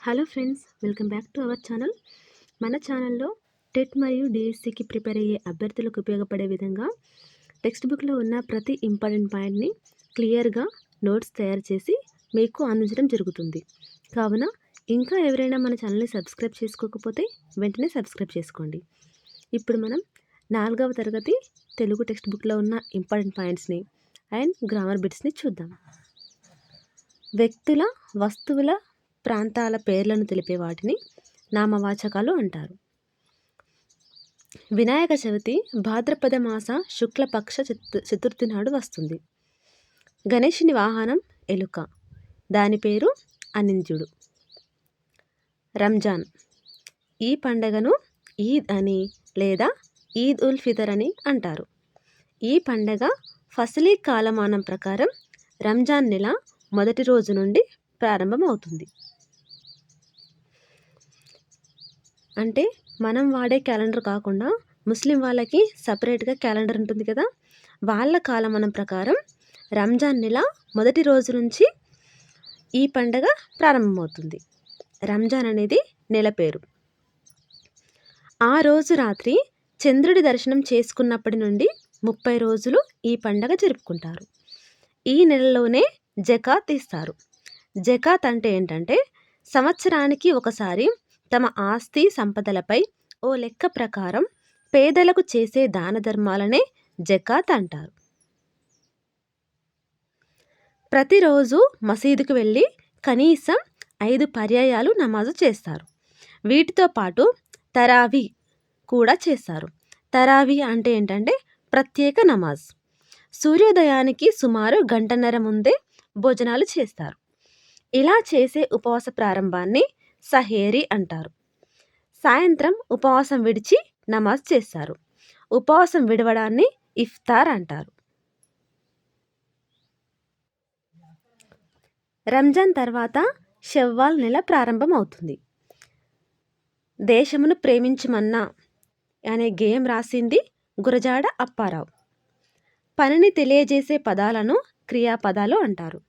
Hello friends, welcome back to our channel. మన ఛానల్లో TET మరియు డిఎస్సికి ప్రిపేర్ అయ్యే అభ్యర్థులకు ఉపయోగపడే విధంగా టెక్స్ట్ బుక్లో ఉన్న ప్రతి ఇంపార్టెంట్ పాయింట్ని క్లియర్గా నోట్స్ తయారు చేసి మీకు అందించడం జరుగుతుంది. కావున ఇంకా ఎవరైనా మన ఛానల్ని సబ్స్క్రైబ్ చేసుకోకపోతే వెంటనే సబ్స్క్రైబ్ చేసుకోండి. ఇప్పుడు మనం 4వ తరగతి తెలుగు టెక్స్ట్ బుక్లో ఉన్న ఇంపార్టెంట్ పాయింట్స్ని అండ్ గ్రామర్ బిట్స్ని చూద్దాం. వ్యక్తుల, వస్తువుల, ప్రాంతాల పేర్లను తెలిపే వాటిని నామవాచకాలు అంటారు. వినాయక చవితి భాద్రపద మాస శుక్లపక్ష చతుర్థి నాడు వస్తుంది. గణేశుని వాహనం ఎలుక, దాని పేరు అనింద్యుడు. రంజాన్, ఈ పండగను ఈద్ అని లేదా ఈద్ ఉల్ ఫితర్ అని అంటారు. ఈ పండగ ఫసలీ కాలమానం ప్రకారం రంజాన్ నెల మొదటి రోజు నుండి ప్రారంభమవుతుంది. అంటే మనం వాడే క్యాలెండర్ కాకుండా ముస్లిం వాళ్ళకి సపరేట్గా క్యాలెండర్ ఉంటుంది కదా, వాళ్ళ కాలమానం ప్రకారం రంజాన్ నెల మొదటి రోజు నుంచి ఈ పండగ ప్రారంభమవుతుంది. రంజాన్ అనేది నెల పేరు. ఆ రోజు రాత్రి చంద్రుడి దర్శనం చేసుకున్నప్పటి నుండి 30 రోజులు ఈ పండగ జరుపుకుంటారు. ఈ నెలలోనే జకాత్ ఇస్తారు. జకాత్ అంటే ఏంటంటే సంవత్సరానికి ఒకసారి తమ ఆస్తి సంపదలపై ఓ లెక్క ప్రకారం పేదలకు చేసే దాన ధర్మాలనే జకాత్ అంటారు. ప్రతిరోజు మసీదుకు వెళ్ళి కనీసం 5 పర్యాయాలు నమాజు చేస్తారు. వీటితో పాటు తరావీ కూడా చేస్తారు. తరావీ అంటే ఏంటంటే ప్రత్యేక నమాజ్. సూర్యోదయానికి సుమారు గంటన్నర ముందే భోజనాలు చేస్తారు. ఇలా చేసే ఉపవాస ప్రారంభాన్ని సహేరీ అంటారు. సాయంత్రం ఉపవాసం విడిచి నమాజ్ చేస్తారు. ఉపవాసం విడవడాన్ని ఇఫ్తార్ అంటారు. రంజాన్ తర్వాత షవ్వాల్ నెల ప్రారంభం అవుతుంది. దేశమును ప్రేమించుమన్నా అనే గేయం రాసింది గురజాడ అప్పారావు. పనిని తెలియజేసే పదాలను క్రియాపదాలు అంటారు.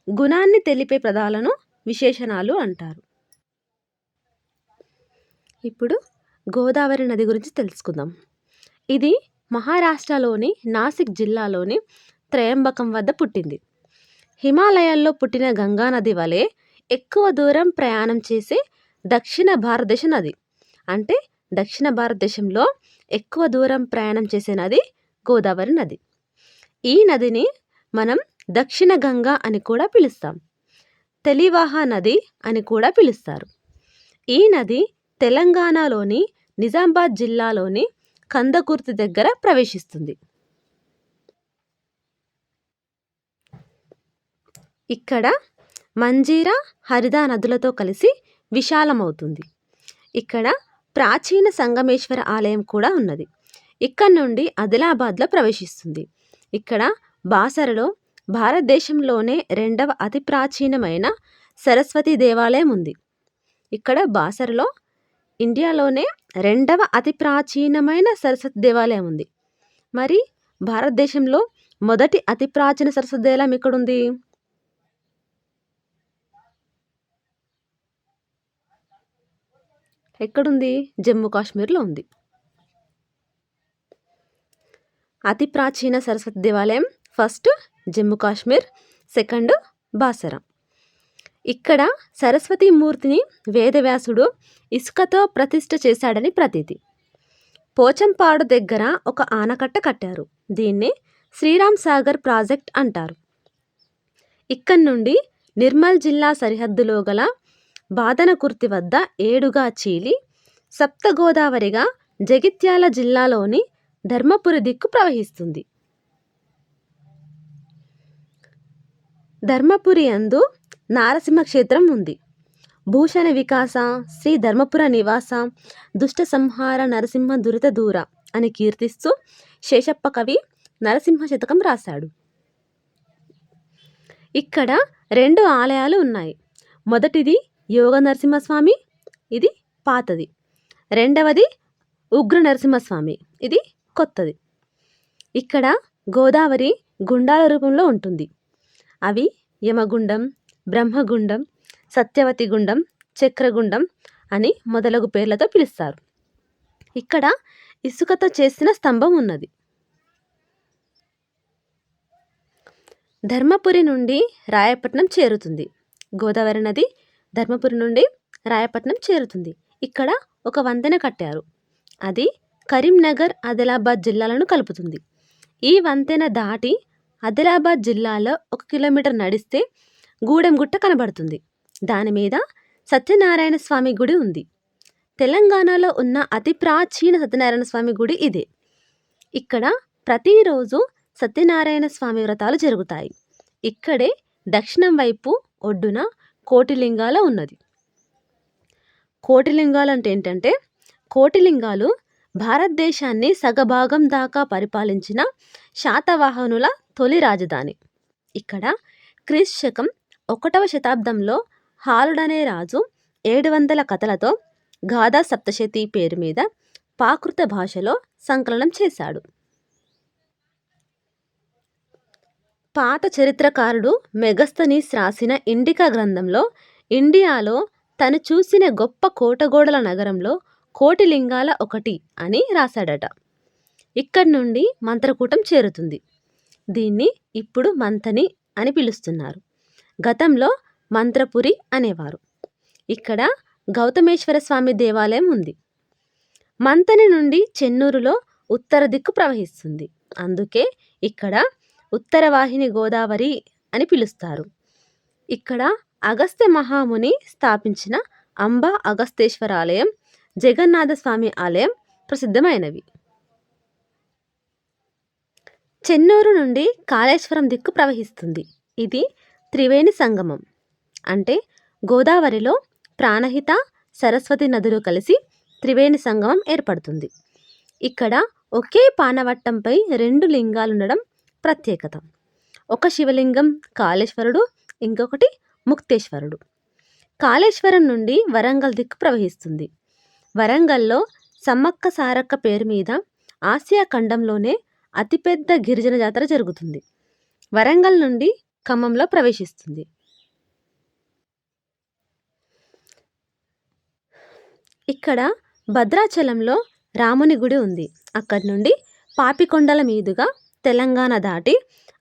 గుణాన్ని తెలిపే పదాలను విశేషణాలు అంటారు. ఇప్పుడు గోదావరి నది గురించి తెలుసుకుందాం. ఇది మహారాష్ట్రలోని నాసిక్ జిల్లాలోని త్రయంబకం వద్ద పుట్టింది. హిమాలయాల్లో పుట్టిన గంగా నది వలె ఎక్కువ దూరం ప్రయాణం చేసే దక్షిణ భారతదేశ నది. అంటే దక్షిణ భారతదేశంలో ఎక్కువ దూరం ప్రయాణం చేసే నది గోదావరి నది. ఈ నదిని మనం దక్షిణ గంగా అని కూడా పిలుస్తాం. తెలివాహ నది అని కూడా పిలుస్తారు. ఈ నది తెలంగాణలోని నిజామాబాద్ జిల్లాలోని కందకుర్తి దగ్గర ప్రవేశిస్తుంది. ఇక్కడ మంజీరా, హరిదా నదులతో కలిసి విశాలమవుతుంది. ఇక్కడ ప్రాచీన సంగమేశ్వర ఆలయం కూడా ఉన్నది. ఇక్కడ నుండి ఆదిలాబాద్లో ప్రవేశిస్తుంది. ఇక్కడ బాసరలో భారతదేశంలోనే 2వ అతి ప్రాచీనమైన సరస్వతి దేవాలయం ఉంది. ఇక్కడ బాసరలో ఇండియాలోనే 2వ అతి ప్రాచీనమైన సరస్వతి దేవాలయం ఉంది. మరి భారతదేశంలో మొదటి అతి ప్రాచీన సరస్వతి దేవాలయం ఎక్కడుంది? ఎక్కడుంది? జమ్మూ కాశ్మీర్లో ఉంది. అతి ప్రాచీన సరస్వతి దేవాలయం ఫస్ట్ జమ్మూ కాశ్మీర్, సెకండ్ బాసర. ఇక్కడ సరస్వతి మూర్తిని వేదవ్యాసుడు ఇసుకతో ప్రతిష్ఠ చేశాడని ప్రతీతి. పోచంపాడు దగ్గర ఒక ఆనకట్ట కట్టారు. దీన్ని శ్రీరామ్ సాగర్ ప్రాజెక్ట్ అంటారు. ఇక్కడి నుండి నిర్మల్ జిల్లా సరిహద్దులో గల బాదనకుర్తి వద్ద ఏడుగా చీలి సప్త గోదావరిగా జగిత్యాల జిల్లాలోని ధర్మపురి దిక్కు ప్రవహిస్తుంది. ధర్మపురి యందు నారసింహ క్షేత్రం ఉంది. భూషణ వికాస, శ్రీ ధర్మపుర నివాస, దుష్ట సంహార నరసింహ దురిత దూర అని కీర్తిస్తూ శేషప్ప కవి నరసింహ శతకం రాశాడు. ఇక్కడ 2 ఆలయాలు ఉన్నాయి. మొదటిది యోగ నరసింహస్వామి, ఇది పాతది. రెండవది ఉగ్ర నరసింహస్వామి, ఇది కొత్తది. ఇక్కడ గోదావరి గుండాల రూపంలో ఉంటుంది. అవి యమగుండం, బ్రహ్మగుండం, సత్యవతి గుండం, చక్రగుండం అని మొదలగు పేర్లతో పిలుస్తారు. ఇక్కడ ఇసుకతో చేసిన స్తంభం ఉన్నది. ధర్మపురి నుండి రాయపట్నం చేరుతుంది. గోదావరి నది ధర్మపురి నుండి రాయపట్నం చేరుతుంది. ఇక్కడ ఒక వంతెన కట్టారు. అది కరీంనగర్, ఆదిలాబాద్ జిల్లాలను కలుపుతుంది. ఈ వంతెన దాటి ఆదిలాబాద్ జిల్లాలో 1 కిలోమీటర్ నడిస్తే గూడెంగుట్ట కనబడుతుంది. దాని మీద సత్యనారాయణ స్వామి గుడి ఉంది. తెలంగాణలో ఉన్న అతి ప్రాచీన సత్యనారాయణ స్వామి గుడి ఇదే. ఇక్కడ ప్రతిరోజు సత్యనారాయణ స్వామి వ్రతాలు జరుగుతాయి. ఇక్కడే దక్షిణం వైపు ఒడ్డున కోటిలింగాల ఉన్నది. కోటిలింగాలు అంటే ఏంటంటే, కోటిలింగాలు భారతదేశాన్ని సగభాగం దాకా పరిపాలించిన శాతవాహనుల తొలి రాజధాని. ఇక్కడ క్రీస్తు శకం 1వ శతాబ్దంలో హాలుడనే రాజు 700 కథలతో గాథా సప్తశతి పేరు మీద ప్రాకృత భాషలో సంకలనం చేశాడు. పాత చరిత్రకారుడు మెగస్తనీస్ రాసిన ఇండికా గ్రంథంలో ఇండియాలో తను చూసిన గొప్ప కోటగోడల నగరంలో కోటిలింగాల ఒకటి అని రాశాడట. ఇక్కడి నుండి మంత్రకూటం చేరుతుంది. దీన్ని ఇప్పుడు మంతని అని పిలుస్తున్నారు. గతంలో మంత్రపురి అనేవారు. ఇక్కడ గౌతమేశ్వర స్వామి దేవాలయం ఉంది. మంతని నుండి చెన్నూరులో ఉత్తర దిక్కు ప్రవహిస్తుంది. అందుకే ఇక్కడ ఉత్తరవాహిని గోదావరి అని పిలుస్తారు. ఇక్కడ అగస్త్య మహాముని స్థాపించిన అంబా అగస్తేశ్వర ఆలయం, జగన్నాథ స్వామి ఆలయం ప్రసిద్ధమైనవి. చెన్నూరు నుండి కాళేశ్వరం దిక్కు ప్రవహిస్తుంది. ఇది త్రివేణి సంగమం. అంటే గోదావరిలో ప్రాణహిత, సరస్వతి నదులు కలిసి త్రివేణి సంగమం ఏర్పడుతుంది. ఇక్కడ ఒకే పానవట్టంపై 2 లింగాలుండడం ప్రత్యేకత. ఒక శివలింగం కాళేశ్వరుడు, ఇంకొకటి ముక్తేశ్వరుడు. కాళేశ్వరం నుండి వరంగల్ దిక్కు ప్రవహిస్తుంది. వరంగల్లో సమ్మక్క సారక్క పేరు మీద ఆసియా ఖండంలోనే అతిపెద్ద గిరిజన జాతర జరుగుతుంది. వరంగల్ నుండి ఖమ్మంలో ప్రవేశిస్తుంది. ఇక్కడ భద్రాచలంలో రాముని గుడి ఉంది. అక్కడి నుండి పాపికొండల మీదుగా తెలంగాణ దాటి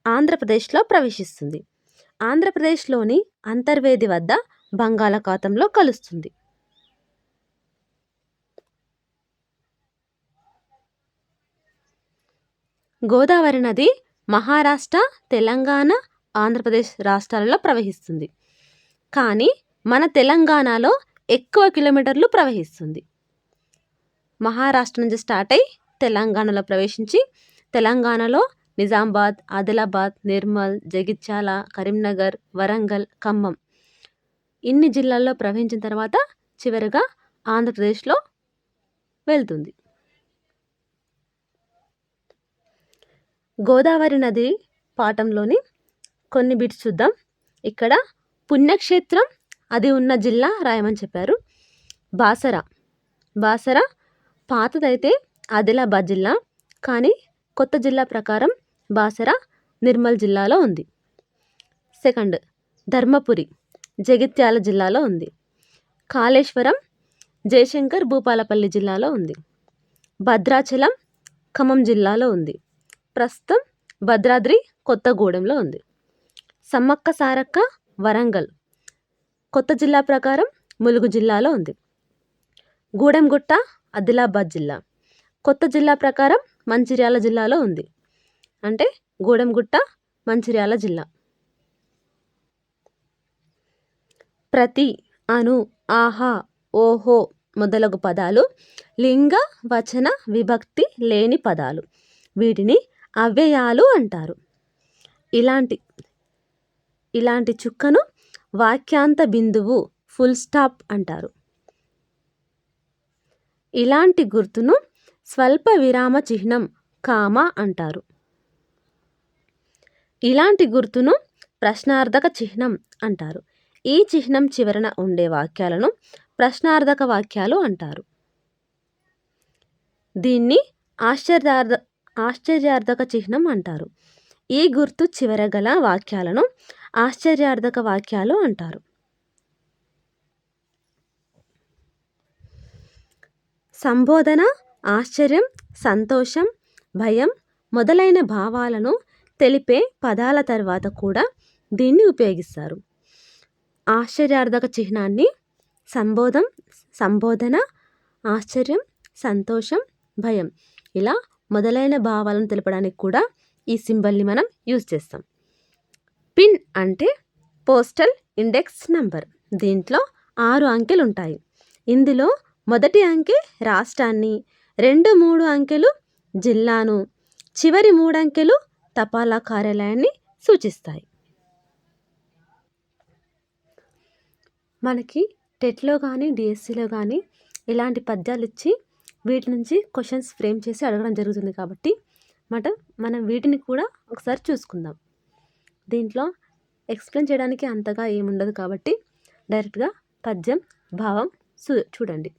ఆంధ్రప్రదేశ్లో ప్రవేశిస్తుంది. ఆంధ్రప్రదేశ్లోని అంతర్వేది వద్ద బంగాళాఖాతంలో కలుస్తుంది. గోదావరి నది మహారాష్ట్ర, తెలంగాణ, ఆంధ్రప్రదేశ్ రాష్ట్రాలలో ప్రవహిస్తుంది. కానీ మన తెలంగాణలో ఎక్కువ కిలోమీటర్లు ప్రవహిస్తుంది. మహారాష్ట్ర నుంచి స్టార్ట్ అయి తెలంగాణలో ప్రవేశించి తెలంగాణలో నిజామాబాద్, ఆదిలాబాద్, నిర్మల్, జగిత్యాల, కరీంనగర్, వరంగల్, ఖమ్మం ఇన్ని జిల్లాల్లో ప్రవహించిన తర్వాత చివరిగా ఆంధ్రప్రదేశ్లో వెళ్తుంది. గోదావరి నది పాఠంలోని కొన్ని బిట్స్ చూద్దాం. ఇక్కడ పుణ్యక్షేత్రం అది ఉన్న జిల్లా రాయమని చెప్పారు. బాసర పాతదైతే ఆదిలాబాద్ జిల్లా, కానీ కొత్త జిల్లా ప్రకారం బాసర నిర్మల్ జిల్లాలో ఉంది. సెకండ్, ధర్మపురి జగిత్యాల జిల్లాలో ఉంది. కాళేశ్వరం జయశంకర్ భూపాలపల్లి జిల్లాలో ఉంది. భద్రాచలం ఖమ్మం జిల్లాలో ఉంది. ప్రస్తుతం భద్రాద్రి కొత్తగూడెంలో ఉంది. సమ్మక్క సారక్క వరంగల్ కొత్త జిల్లా ప్రకారం ములుగు జిల్లాలో ఉంది. గూడెంగుట్ట ఆదిలాబాద్ జిల్లా కొత్త జిల్లా ప్రకారం మంచిర్యాల జిల్లాలో ఉంది. అంటే గూడెంగుట్ట మంచిర్యాల జిల్లా. ప్రతి, అను, ఆహా, ఓహో మొదలగు పదాలు లింగ, వచన, విభక్తి లేని పదాలు. వీటిని అవ్యయాలు అంటారు. ఇలాంటి చుక్కను వాక్యాంత బిందువు, ఫుల్ స్టాప్ అంటారు. ఇలాంటి గుర్తును స్వల్ప విరామ చిహ్నం, కామా అంటారు. ఇలాంటి గుర్తును ప్రశ్నార్థక చిహ్నం అంటారు. ఈ చిహ్నం చివరన ఉండే వాక్యాలను ప్రశ్నార్థక వాక్యాలు అంటారు. దీన్ని ఆశ్చర్యార్థక చిహ్నం అంటారు. ఈ గుర్తు చివర గల వాక్యాలను ఆశ్చర్యార్థక వాక్యాలు అంటారు. సంబోధన ఆశ్చర్యం, సంతోషం, భయం మొదలైన భావాలను తెలిపే పదాల తర్వాత కూడా దీన్ని ఉపయోగిస్తారు. ఆశ్చర్యార్థక చిహ్నాన్ని సంబోధన, ఆశ్చర్యం, సంతోషం, భయం ఇలా మొదలైన భావాలను తెలపడానికి కూడా ఈ సింబల్ని మనం యూజ్ చేస్తాం. పిన్ అంటే పోస్టల్ ఇండెక్స్ నంబర్. దీంట్లో 6 అంకెలు ఉంటాయి. ఇందులో మొదటి అంకె రాష్ట్రాన్ని, 2, 3 అంకెలు జిల్లాను, చివరి 3 అంకెలు తపాలా కార్యాలయాన్ని సూచిస్తాయి. మనకి టెట్లో కానీ డిఎస్సిలో కానీ ఇలాంటి పద్యాలు ఇచ్చి వీటి నుంచి క్వశ్చన్స్ ఫ్రేమ్ చేసి అడగడం జరుగుతుంది కాబట్టి మనం వీటిని కూడా ఒకసారి చూసుకుందాం. దీంట్లో ఎక్స్ప్లెయిన్ చేయడానికి అంతగా ఏముండదు కాబట్టి డైరెక్ట్గా పద్యం భావం చూడండి.